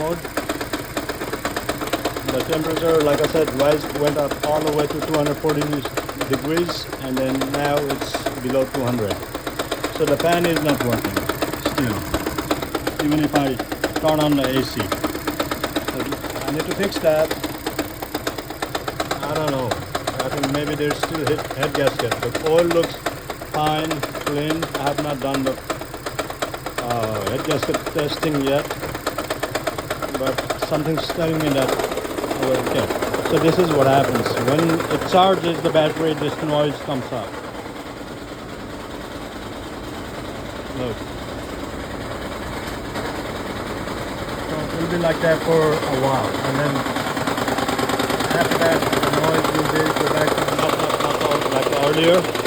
mode. The temperature, like I said, went up all the way to 240 degrees, and then now it's below 200. So the fan is not working still, even if I turn on the AC. So I need to fix that. I don't know. I think maybe there's still head gasket. The oil looks fine, clean. I have not done the head gasket testing yet, but something's telling me that I will get. So this is what happens when it charges the battery. This noise comes up. Look. So it will be like that for a while, and then after that the noise will go back to like earlier.